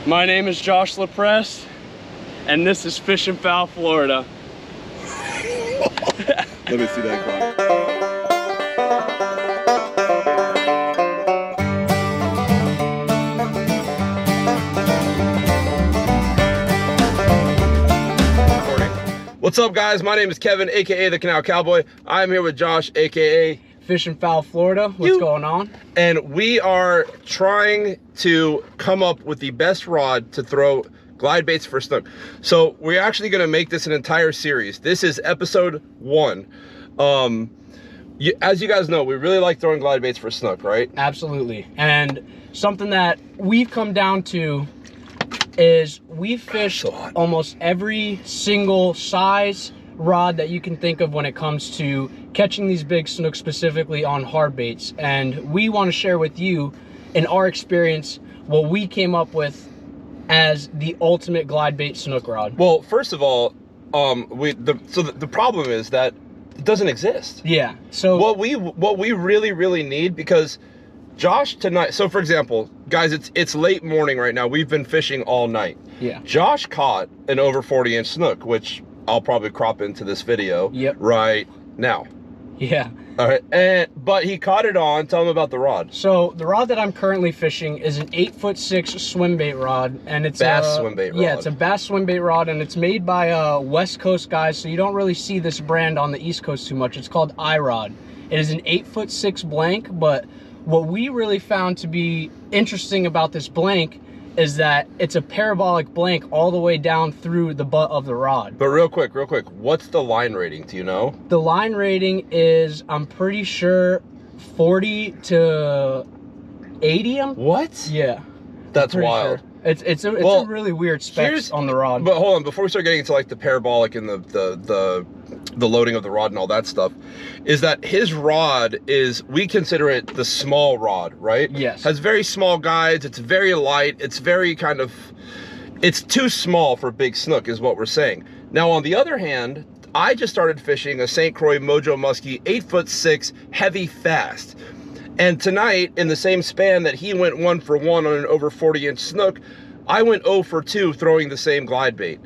My name is Josh LaPresse, and this is Fish and Fowl, Florida. Let me see that clock. What's up, guys? My name is Kevin, aka the Canal Cowboy. I'm here with Josh, aka Fish and Fowl, Florida. What's going on? And we are trying to come up with the best rod to throw glide baits for snook. So we're actually going to make this an entire series. This is episode 1. As you guys know, we really like throwing glide baits for snook, right? Absolutely. And something that we've come down to is we've fished almost every single size rod that you can think of when it comes to catching these big snook, specifically on hard baits. And we want to share with you, in our experience, what we came up with as the ultimate glide bait snook rod. Well, first of all, the problem is that it doesn't exist. Yeah. So what we really need, because Josh tonight, so for example, guys, it's late morning right now. We've been fishing all night. Yeah. Josh caught an over 40-inch snook, which I'll probably crop into this video right now. Yeah. All right. But he caught it on. Tell him about the rod. So the rod that I'm currently fishing is an 8'6" swim bait rod, and it's bass swim bait rod. Yeah, it's a bass swim bait rod, and it's made by West Coast guys, so you don't really see this brand on the East Coast too much. It's called iRod. It is an 8'6" blank, but what we really found to be interesting about this blank is that it's a parabolic blank all the way down through the butt of the rod. But real quick, what's the line rating? Do you know? The line rating is, I'm pretty sure, 40 to 80. What? Yeah. That's wild. Sure. It's a really weird specs on the rod. But hold on, before we start getting into like the parabolic and the loading of the rod and all that stuff, is that his rod is, we consider it the small rod, right? Yes. Has very small guides, it's very light, it's very kind of, it's too small for big snook is what we're saying. Now on the other hand, I just started fishing a St. Croix Mojo Muskie 8'6" heavy fast. And tonight, in the same span that he went 1 for 1 on an over 40-inch snook, I went 0 for 2 throwing the same glide bait.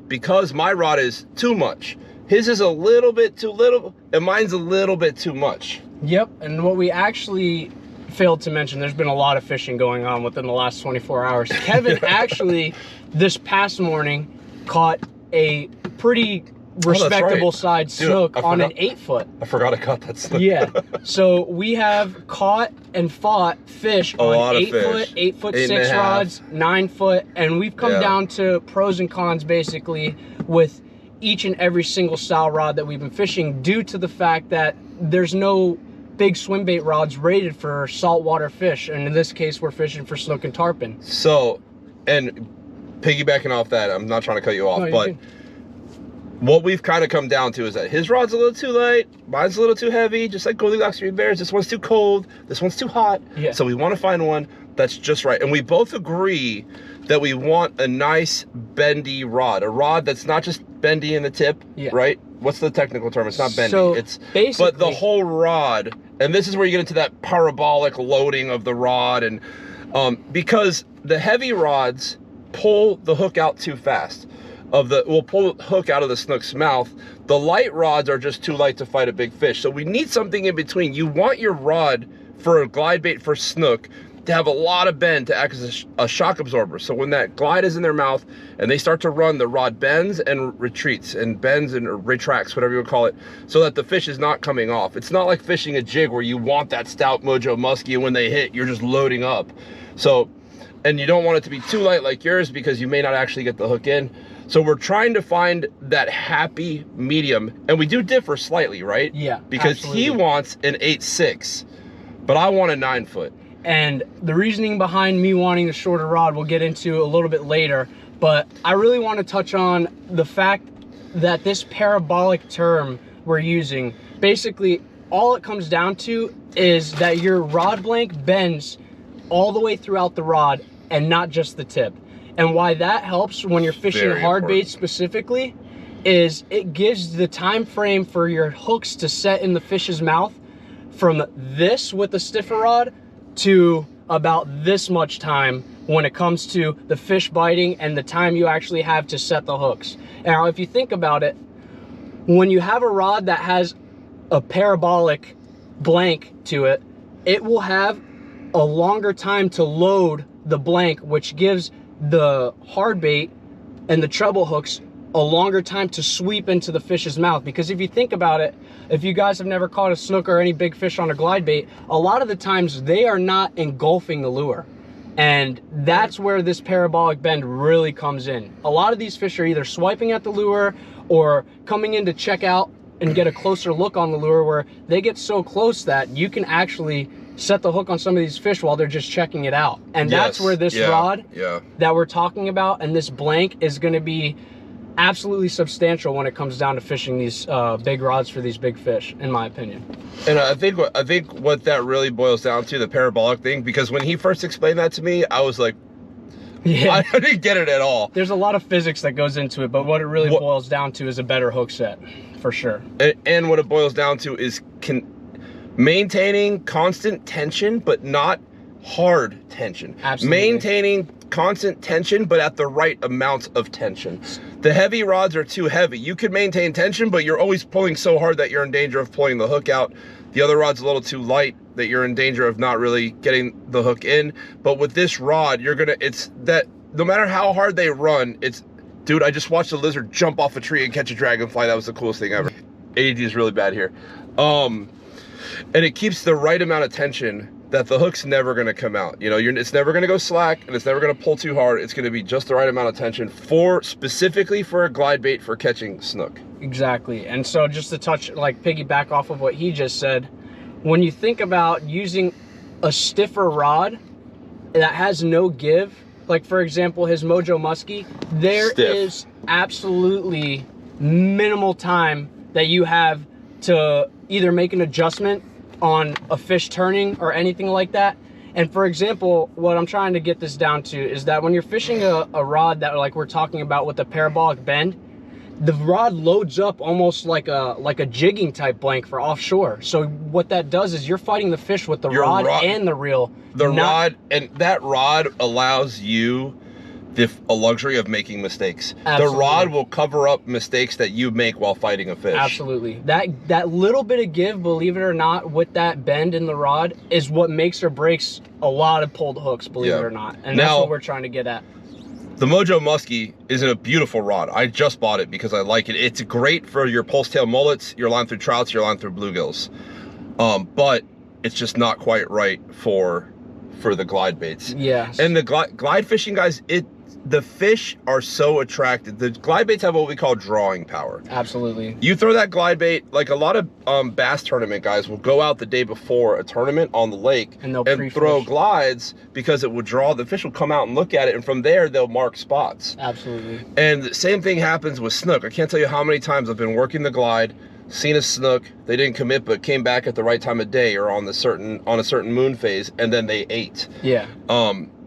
Because my rod is too much. His is a little bit too little, and mine's a little bit too much. Yep, and what we actually failed to mention, there's been a lot of fishing going on within the last 24 hours. Kevin actually, this past morning, caught a pretty respectable size snook on an 8-foot. I forgot I caught that snook. Yeah. So we have caught and fought fish on 8-foot, 8'6" rods, 9-foot, and we've come down to pros and cons basically with each and every single style rod that we've been fishing, due to the fact that there's no big swim bait rods rated for saltwater fish, and in this case we're fishing for snook and tarpon. So, and piggybacking off that, I'm not trying to cut you off, but what we've kind of come down to is that his rod's a little too light, mine's a little too heavy, just like Goldilocks Three Bears. This one's too cold, this one's too hot. Yeah. So we want to find one that's just right. And we both agree that we want a nice bendy rod, a rod that's not just bendy in the tip, right? What's the technical term? It's not bendy. So it's but the whole rod. And this is where you get into that parabolic loading of the rod, and because the heavy rods pull the hook out too fast. We'll pull the hook out of the snook's mouth. The light rods are just too light to fight a big fish. So we need something in between. You want your rod for a glide bait for snook to have a lot of bend to act as a shock absorber. So when that glide is in their mouth and they start to run, the rod bends and retreats, and bends and retracts, whatever you would call it, so that the fish is not coming off. It's not like fishing a jig where you want that stout Mojo Muskie, and when they hit, you're just loading up. So, and you don't want it to be too light like yours, because you may not actually get the hook in. So we're trying to find that happy medium, and we do differ slightly, right? Yeah, because absolutely. He wants an 8'6", but I want a 9-foot. And the reasoning behind me wanting the shorter rod we'll get into a little bit later, but I really want to touch on the fact that this parabolic term we're using, basically all it comes down to is that your rod blank bends all the way throughout the rod and not just the tip. And why that helps when you're fishing hard baits specifically is it gives the time frame for your hooks to set in the fish's mouth from this with the stiffer rod to about this much time when it comes to the fish biting and the time you actually have to set the hooks. Now, if you think about it, when you have a rod that has a parabolic blank to it, it will have a longer time to load the blank, which gives the hard bait and the treble hooks a longer time to sweep into the fish's mouth. Because if you think about it, if you guys have never caught a snook or any big fish on a glide bait, a lot of the times they are not engulfing the lure. And that's where this parabolic bend really comes in. A lot of these fish are either swiping at the lure or coming in to check out and get a closer look on the lure, where they get so close that you can actually set the hook on some of these fish while they're just checking it out. And that's where this rod that we're talking about and this blank is going to be absolutely substantial when it comes down to fishing these big rods for these big fish, in my opinion. And I think what that really boils down to, the parabolic thing, because when he first explained that to me, I was like, yeah, I didn't get it at all. There's a lot of physics that goes into it, but what it really boils down to is a better hook set, for sure. And what it boils down to is maintaining constant tension, but not hard tension. Absolutely. Maintaining constant tension, but at the right amount of tension. The heavy rods are too heavy. You could maintain tension, but you're always pulling so hard that you're in danger of pulling the hook out. The other rod's a little too light that you're in danger of not really getting the hook in. But with this rod, it's that no matter how hard they run, dude, I just watched a lizard jump off a tree and catch a dragonfly. That was the coolest thing ever. ADD is really bad here. And it keeps the right amount of tension that the hook's never going to come out. You know, it's never going to go slack, and it's never going to pull too hard. It's going to be just the right amount of tension specifically for a glide bait for catching snook. Exactly. And so just to piggyback off of what he just said, when you think about using a stiffer rod that has no give, like for example, his Mojo Muskie, there is absolutely minimal time that you have to either make an adjustment on a fish turning or anything like that. And for example, what I'm trying to get this down to is that when you're fishing a rod that like we're talking about with a parabolic bend, the rod loads up almost like a jigging type blank for offshore. So what that does is you're fighting the fish with the rod and the reel. That rod allows you a luxury of making mistakes. Absolutely. The rod will cover up mistakes that you make while fighting a fish. Absolutely. That little bit of give, believe it or not, with that bend in the rod is what makes or breaks a lot of pulled hooks, believe it or not. And that's what we're trying to get at. The Mojo Muskie is a beautiful rod. I just bought it because I like it. It's great for your pulse tail mullets, your line through trouts, your line through bluegills. But it's just not quite right for the glide baits. Yeah. And the glide fishing, guys, the fish are so attracted. The glide baits have what we call drawing power. Absolutely. You throw that glide bait, like a lot of bass tournament guys will go out the day before a tournament on the lake and throw glides because it will draw. The fish will come out and look at it, and from there they'll mark spots. Absolutely. And the same thing happens with snook. I can't tell you how many times I've been working the glide, seen a snook, they didn't commit but came back at the right time of day or on a certain moon phase, and then they ate. Yeah.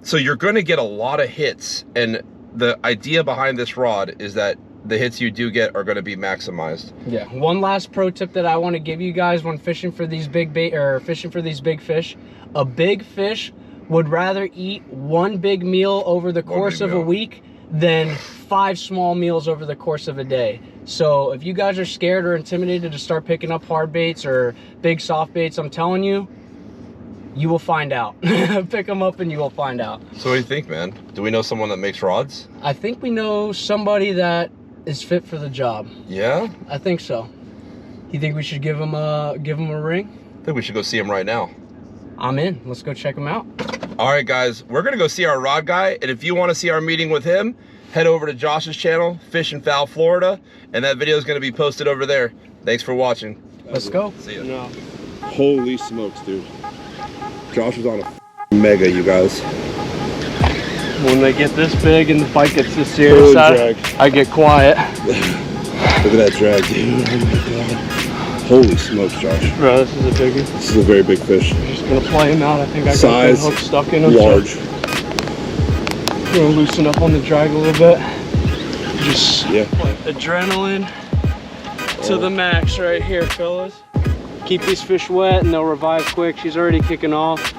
So you're going to get a lot of hits, and the idea behind this rod is that the hits you do get are going to be maximized. Yeah. One last pro tip that I want to give you guys when fishing for these big fish: a big fish would rather eat one big meal over the course of a week than 5 small meals over the course of a day. So if you guys are scared or intimidated to start picking up hard baits or big soft baits, I'm telling you, you will find out. Pick them up and you will find out. So what do you think, man? Do we know someone that makes rods? I think we know somebody that is fit for the job. Yeah? I think so. You think we should give him a ring? I think we should go see him right now. I'm in. Let's go check him out. All right, guys. We're going to go see our rod guy. And if you want to see our meeting with him, head over to Josh's channel, Fish and Fowl Florida. And that video is going to be posted over there. Thanks for watching. Let's go. See ya. No. Holy smokes, dude. Josh was on a mega, you guys. When they get this big and the fight gets this serious, I get quiet. Look at that drag, dude. Oh my god. Holy smokes, Josh. Bro, this is a biggie. This is a very big fish. I'm just gonna play him out. I think I got size, the hook stuck in him. Large. So I'm gonna loosen up on the drag a little bit. Just adrenaline to the max right here, fellas. Keep these fish wet and they'll revive quick. She's already kicking off.